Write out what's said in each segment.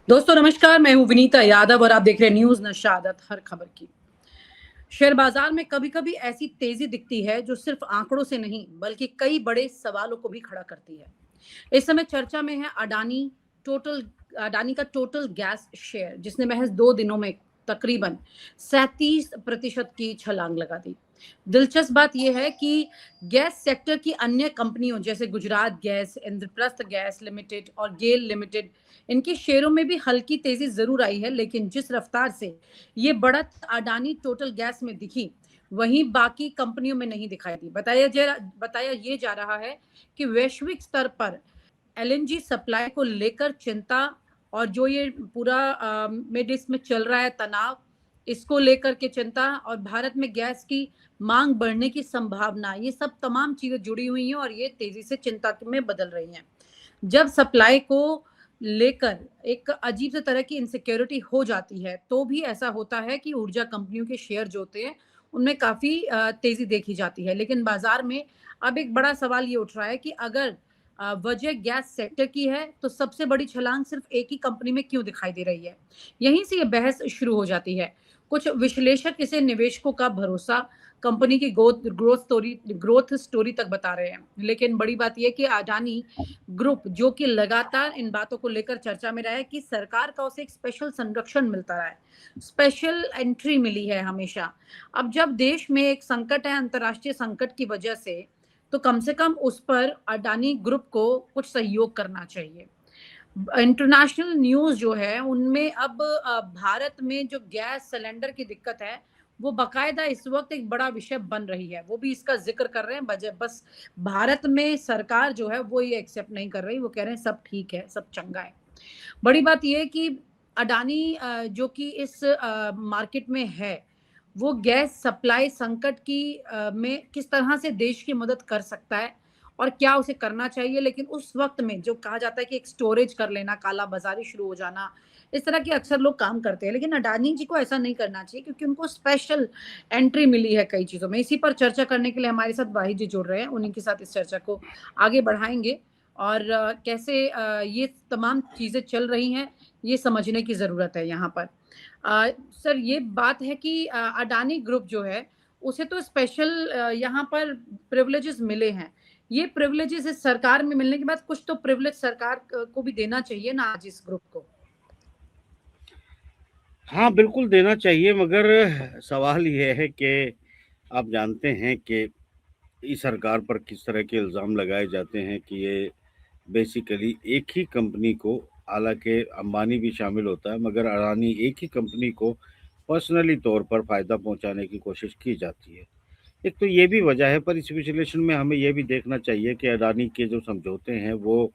दोस्तों नमस्कार, मैं हूँ विनीता यादव और आप देख रहे हैं न्यूज़ नशादत हर खबर की। शेयर बाजार में कभी-कभी ऐसी तेजी दिखती है जो सिर्फ आंकड़ों से नहीं बल्कि कई बड़े सवालों को भी खड़ा करती है। इस समय चर्चा में है टोटल अडानी का टोटल गैस शेयर जिसने महज 2 दिनों में तकरीबन 37% की छलांग लगा दी। दिलचस्प बात यह है कि गैस सेक्टर की अन्य कंपनियों जैसे Gujarat gas, Indraprastha gas limited और गेल लिमिटेड इनके शेयरों में भी हल्की तेजी जरूर आई है, लेकिन जिस रफ्तार से ये बढ़त अडानी टोटल गैस में दिखी, वहीं बाकी कंपनियों में नहीं दिखाई दी। बताया ये जा रहा है कि वैश्विक स्तर पर एलएनजी सप्लाई को लेकर चिंता और जो ये पूरा मिड ईस्ट में चल रहा है तनाव, इसको लेकर के चिंता और भारत में गैस की मांग बढ़ने की संभावना, ये सब तमाम चीजें जुड़ी हुई हैं और ये तेजी से चिंता में बदल रही हैं। जब सप्लाई को लेकर एक अजीब से तरह की इनसिक्योरिटी हो जाती है, तो भी ऐसा होता है कि ऊर्जा कंपनियों के शेयर जो होते हैं, उनमें काफ़ी तेज़ी देखी जाती है। लेकिन बाज़ार में अब एक बड़ा सवाल ये उठ रहा है कि अगर वजह गैस सेक्टर की है, तो सबसे बड़ी छलांग सिर्फ एक ही कंपनी में क्यों दिखाई दे रही है? यहीं से ये बहस शुरू हो जाती है। कुछ विश्लेषक इसे निवेशकों का भरोसा, कंपनी की ग्रोथ स्टोरी तक बता रहे हैं। लेकिन बड़ी बात यह है कि अडानी ग्रुप जो कि लगातार इन बातों को लेकर चर्चा में रहा है कि सरकार का उसे एक स्पेशल संरक्षण मिलता रहा है, स्पेशल एंट्री मिली है हमेशा। अब जब देश में एक संकट है अंतर्राष्ट्रीय संकट की वजह से कम उस पर अडानी ग्रुप को कुछ सहयोग करना चाहिए। इंटरनेशनल न्यूज़ जो है उनमें अब भारत में जो गैस सिलेंडर की दिक्कत है, वो बाकायदा इस वक़्त एक बड़ा विषय बन रही है। वो भी इसका ज़िक्र कर रहे हैं बस भारत में सरकार जो है वो ये एक्सेप्ट नहीं कर रही, वो कह रहे हैं सब ठीक है, सब चंगा है। बड़ी बात ये है कि अडानी जो कि इस मार्केट में है, वो गैस सप्लाई संकट में किस तरह से देश की मदद कर सकता है और क्या उसे करना चाहिए। लेकिन उस वक़्त में जो कहा जाता है कि एक स्टोरेज कर लेना, काला-बाज़ारी शुरू हो जाना, इस तरह के अक्सर लोग काम करते हैं। लेकिन अडानी जी को ऐसा नहीं करना चाहिए क्योंकि उनको स्पेशल एंट्री मिली है कई चीज़ों में। इसी पर चर्चा करने के लिए हमारे साथ वाहिद जी जुड़ रहे हैं, उन्हीं के साथ इस चर्चा को आगे बढ़ाएँगे और कैसे ये तमाम चीज़ें चल रही हैं, ये समझने की ज़रूरत है यहाँ पर। सर ये बात है कि अडानी ग्रुप जो है, उसे तो स्पेशल यहाँ पर प्रिविलेजेस मिले हैं। ये प्रिविलेजेस इस सरकार में मिलने के बाद कुछ तो प्रिविलेज सरकार को भी देना चाहिए ना आज इस ग्रुप को। हाँ, बिल्कुल देना चाहिए मगर सवाल ये है कि आप जानते हैं कि इस सरकार पर किस तरह के इल्ज़ाम लगाए जाते हैं कि ये बेसिकली एक ही कंपनी को, हालाँकि अंबानी भी शामिल होता है मगर अडानी एक ही कंपनी को पर्सनली तौर पर फ़ायदा पहुँचाने की कोशिश की जाती है। एक तो ये भी वजह है, पर इस विश्लेषण में हमें ये भी देखना चाहिए कि अडानी के जो समझौते हैं वो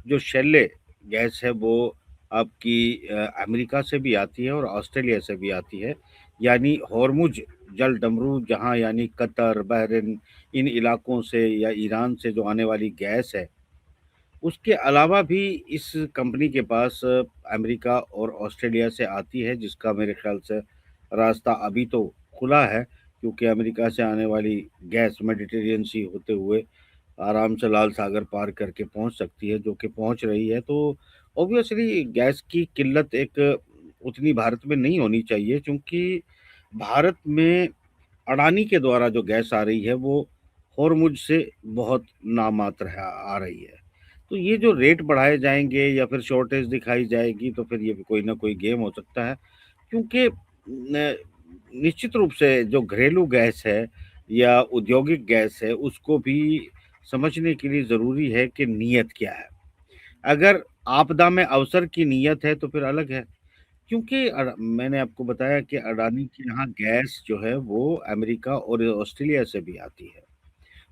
जो शैले गैस है वो आपकी अमेरिका से भी आती है और ऑस्ट्रेलिया से भी आती है। यानी हॉर्मुज जल डमरू जहाँ यानी कतर, बहरीन इन इलाकों से या ईरान से जो आने वाली गैस है, उसके अलावा भी इस कंपनी के पास अमेरिका और ऑस्ट्रेलिया से आती है, जिसका मेरे ख़्याल से रास्ता अभी तो खुला है, क्योंकि अमेरिका से आने वाली गैस मेडिटेरियन सी होते हुए आराम से लाल सागर पार करके पहुंच सकती है, जो कि पहुंच रही है। तो ऑब्वियसली गैस की किल्लत एक उतनी भारत में नहीं होनी चाहिए, क्योंकि भारत में अडानी के द्वारा जो गैस आ रही है वो होर्मुज से बहुत नामात्र है, आ रही है। तो ये जो रेट बढ़ाए जाएंगे या फिर शॉर्टेज दिखाई जाएगी, तो फिर ये भी कोई ना कोई गेम हो सकता है, क्योंकि निश्चित रूप से जो घरेलू गैस है या औद्योगिक गैस है, उसको भी समझने के लिए ज़रूरी है कि नीयत क्या है। अगर आपदा में अवसर की नीयत है तो फिर अलग है, क्योंकि मैंने आपको बताया कि अडानी के यहाँ गैस जो है वो अमेरिका और ऑस्ट्रेलिया से भी आती है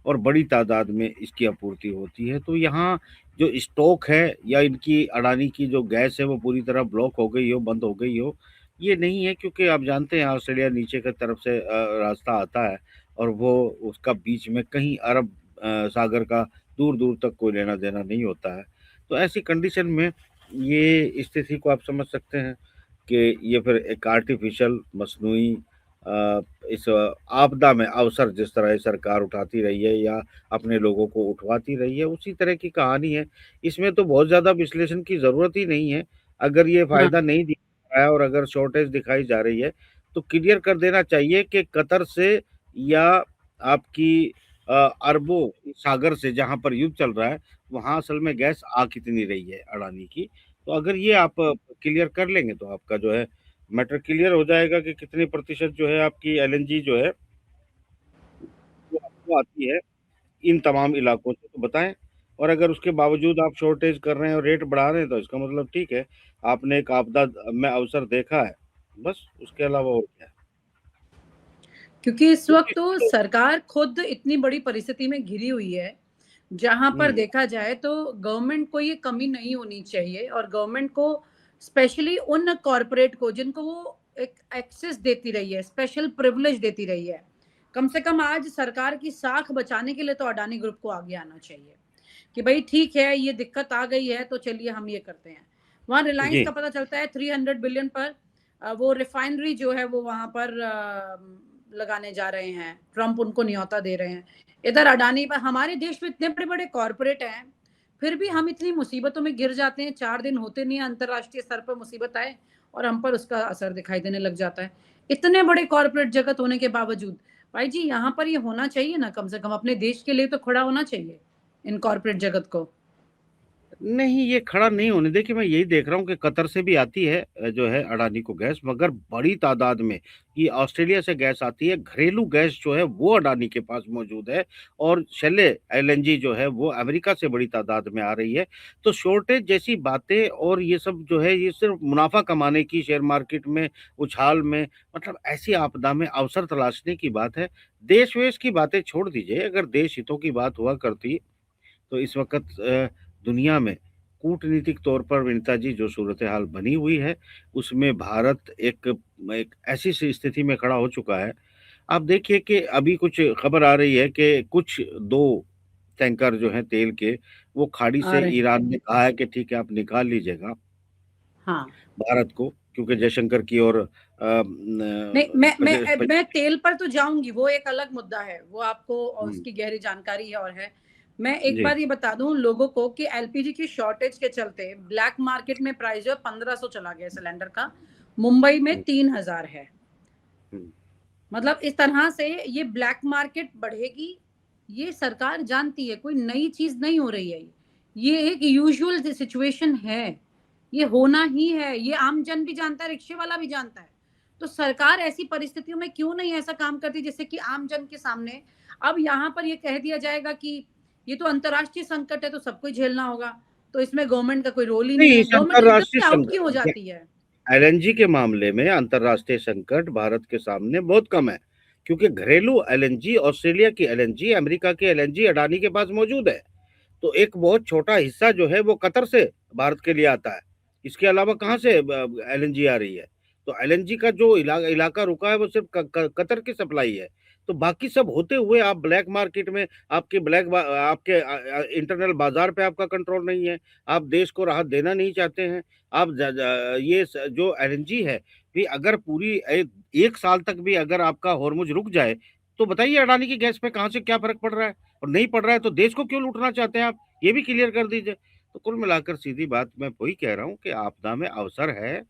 और बड़ी तादाद में इसकी आपूर्ति होती है। तो यहाँ जो स्टॉक है या इनकी अडानी की जो गैस है वो पूरी तरह ब्लॉक हो गई हो, बंद हो गई हो, ये नहीं है, क्योंकि आप जानते हैं ऑस्ट्रेलिया नीचे की तरफ से रास्ता आता है और वो उसका बीच में कहीं अरब सागर का दूर-दूर तक कोई लेना-देना नहीं होता है। तो ऐसी कंडीशन में ये स्थिति को आप समझ सकते हैं कि ये फिर एक आर्टिफ़िशियल मसनूई इस आपदा में अवसर जिस तरह ये सरकार उठाती रही है या अपने लोगों को उठवाती रही है, उसी तरह की कहानी है। इसमें तो बहुत ज़्यादा विश्लेषण की ज़रूरत ही नहीं है। अगर ये हाँ, फायदा नहीं दिखा रहा है और अगर शॉर्टेज दिखाई जा रही है तो क्लियर कर देना चाहिए कि कतर से या आपकी अरबों सागर से जहां पर युद्ध चल रहा है वहां असल में गैस आ कितनी रही है अडानी की। तो अगर ये आप क्लियर कर लेंगे तो आपका जो है मैटर क्लियर हो जाएगा कि कितने प्रतिशत जो है आपकी एलएनजी जो है वो आपको आती है इन तमाम इलाकों से, तो बताएं। और अगर उसके बावजूद आप शॉर्टेज कर रहे हैं और रेट बढ़ा रहे हैं तो इसका मतलब ठीक है, आपने एक आपदा में अवसर देखा है, बस उसके अलावा और क्या है। क्योंकि इस वक्त क्योंकि तो सरकार खुद इतनी बड़ी परिस्थिति में घिरी हुई है, जहां पर हम्म, देखा जाए तो गवर्नमेंट को ये कमी नहीं होनी चाहिए, और गवर्नमेंट को स्पेशली उन कॉरपोरेट को जिनको वो एक एक्सेस देती रही है, स्पेशल प्रिविलेज देती रही है, कम से कम आज सरकार की साख बचाने के लिए तो अडानी ग्रुप को आगे आना चाहिए कि भाई ठीक है, ये दिक्कत आ गई है तो चलिए हम ये करते हैं। वहां रिलायंस जी का पता चलता है 300 बिलियन पर वो रिफाइनरी जो है वो वहां पर लगाने जा रहे हैं, ट्रंप उनको न्योता दे रहे हैं। इधर अडानी पर, हमारे देश में इतने बड़े बड़े कॉरपोरेट हैं, फिर भी हम इतनी मुसीबतों में घिर जाते हैं, 4 दिन होते नहीं है अंतरराष्ट्रीय स्तर पर मुसीबत आए और हम पर उसका असर दिखाई देने लग जाता है, इतने बड़े कॉरपोरेट जगत होने के बावजूद। भाई जी, यहाँ पर ये होना चाहिए ना, कम से कम अपने देश के लिए तो खड़ा होना चाहिए इन कॉरपोरेट जगत को। नहीं, ये खड़ा नहीं होने, देखिए मैं यही देख रहा हूँ कि कतर से भी आती है जो है अडानी को गैस, मगर बड़ी तादाद में ये ऑस्ट्रेलिया से गैस आती है। घरेलू गैस जो है वो अडानी के पास मौजूद है और शैले एलएनजी जो है वो अमेरिका से बड़ी तादाद में आ रही है। तो शॉर्टेज जैसी बातें और ये सब जो है ये सिर्फ मुनाफा कमाने की, शेयर मार्केट में उछाल में, मतलब ऐसी आपदा में अवसर तलाशने की बात है। देश वेश की बातें छोड़ दीजिए, अगर देश हितों की बात हुआ करती तो इस वक्त दुनिया में कूटनीतिक तौर पर विनीता जी जो सूरत हाल बनी हुई है उसमें भारत एक ऐसी सी स्थिति में खड़ा हो चुका है। आप देखिए कि अभी कुछ खबर आ रही है कि कुछ दो टैंकर जो हैं तेल के वो खाड़ी आ से रहे हैं। ईरान ने कहा है कि ठीक है आप निकाल लीजिएगा हाँ, भारत को, क्योंकि जयशंकर की और नहीं, मैं तेल पर तो जाऊंगी, वो एक अलग मुद्दा है, वो आपको और हम्म, उसकी गहरी जानकारी है और है। मैं एक जी बार ये बता दूं लोगों को कि एलपीजी की शॉर्टेज के चलते ब्लैक मार्केट में प्राइस जो है 1500 चला गया सिलेंडर का, मुंबई में हम्म, 3000 है। हम्म। मतलब इस तरह से ये ब्लैक मार्केट बढ़ेगी, ये सरकार जानती है, कोई नई चीज नहीं हो रही है, ये एक यूजुअल सिचुएशन है, ये होना ही है, ये आम जन भी जानता है, रिक्शे वाला भी जानता है। तो सरकार ऐसी परिस्थितियों में क्यों नहीं ऐसा काम करती जिससे कि आम जन के सामने, अब यहाँ पर ये कह दिया जाएगा कि ये तो अंतरराष्ट्रीय संकट है तो सबको झेलना होगा, तो इसमें गवर्नमेंट का कोई रोल ही नहीं नहीं, है, इस गवर्नमेंट एकदम अंतरराष्ट्रीय से आउट क्यों हो संकट जाती है। एलएनजी के मामले में अंतरराष्ट्रीय संकट भारत के सामने बहुत कम है, क्योंकि घरेलू एलएनजी, ऑस्ट्रेलिया की एलएनजी, अमेरिका की एलएनजी अडानी के पास मौजूद है। तो एक बहुत छोटा हिस्सा जो है वो कतर से भारत के लिए आता है। इसके अलावा कहाँ से एलएनजी आ रही है? तो एलएनजी का जो इलाका रुका है वो सिर्फ कतर की सप्लाई है। तो बाकी सब होते हुए आप ब्लैक मार्केट में, आपके इंटरनल बाजार पे आपका कंट्रोल नहीं है। आप देश को राहत देना नहीं चाहते हैं। आप जो एलएनजी है भी अगर पूरी एक साल तक भी अगर आपका होर्मुज रुक जाए तो बताइए अडानी की गैस पे कहाँ से क्या फर्क पड़ रहा है? और नहीं पड़ रहा है तो देश को क्यों लूटना चाहते हैं आप? ये भी क्लियर कर दीजिए। तो कुल मिलाकर सीधी बात मैं वही कह रहा हूँ कि आपदा में अवसर है।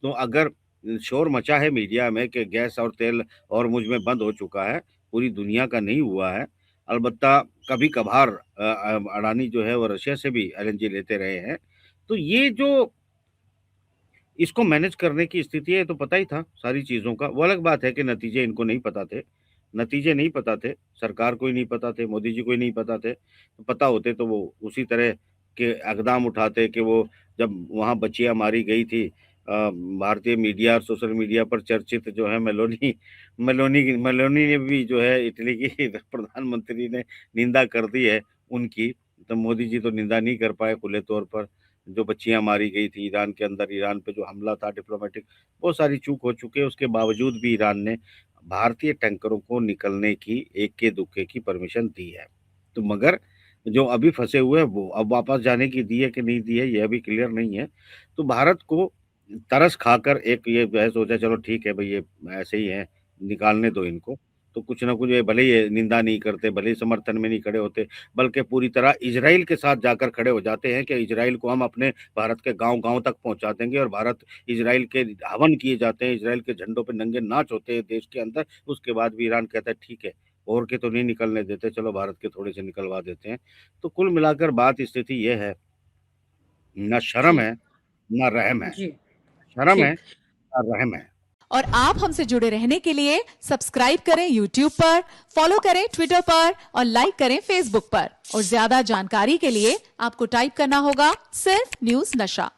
तो अगर शोर मचा है मीडिया में कि गैस और तेल और मुझ में बंद हो चुका है, पूरी दुनिया का नहीं हुआ है। अलबत्ता कभी कभार अडानी जो है वो रशिया से भी एलएनजी लेते रहे हैं। तो ये जो इसको मैनेज करने की स्थिति है तो पता ही था सारी चीजों का। वो अलग बात है कि नतीजे इनको नहीं पता थे, नतीजे नहीं पता थे, सरकार को ही नहीं पता थे, मोदी जी को ही नहीं पता थे। तो पता होते तो वो उसी तरह के इकदाम उठाते कि वो जब वहाँ बच्चियां मारी गई थी, भारतीय मीडिया और सोशल मीडिया पर चर्चित जो है मेलोनी मेलोनी ने भी जो है इटली की प्रधानमंत्री ने निंदा कर दी है उनकी। तो मोदी जी तो निंदा नहीं कर पाए खुले तौर पर। जो बच्चियां मारी गई थी ईरान के अंदर, ईरान पे जो हमला था डिप्लोमेटिक, बहुत सारी चूक हो चुके हैं। उसके बावजूद भी ईरान ने भारतीय टैंकरों को निकलने की इक्के दुक्के की परमिशन दी है। तो मगर जो अभी फंसे हुए हैं वो अब वापस जाने की दी है कि नहीं दी है यह भी क्लियर नहीं है। तो भारत को तरस खाकर एक ये जो है सोचा चलो ठीक है भाई ये ऐसे ही है, निकालने दो इनको। तो कुछ ना कुछ, ये भले ही निंदा नहीं करते, भले ही समर्थन में नहीं खड़े होते, बल्कि पूरी तरह इजराइल के साथ जाकर खड़े हो जाते हैं कि इजराइल को हम अपने भारत के गांव-गांव तक पहुंचा देंगे, और भारत इजराइल के हवन किए जाते हैं, इजराइल के झंडों पे नंगे नाच होते हैं देश के अंदर। उसके बाद भी ईरान कहता है ठीक है, और के तो नहीं निकलने देते, चलो भारत के थोड़े से निकलवा देते हैं। तो कुल मिलाकर बात स्थिति ये है, ना शर्म जी, है, ना रहम है। जी, शर्म है, ठीक। ना रहम है। और आप हमसे जुड़े रहने के लिए सब्सक्राइब करें YouTube पर, फॉलो करें Twitter पर और लाइक करें Facebook पर। और ज्यादा जानकारी के लिए आपको टाइप करना होगा सिर्फ न्यूज नशा।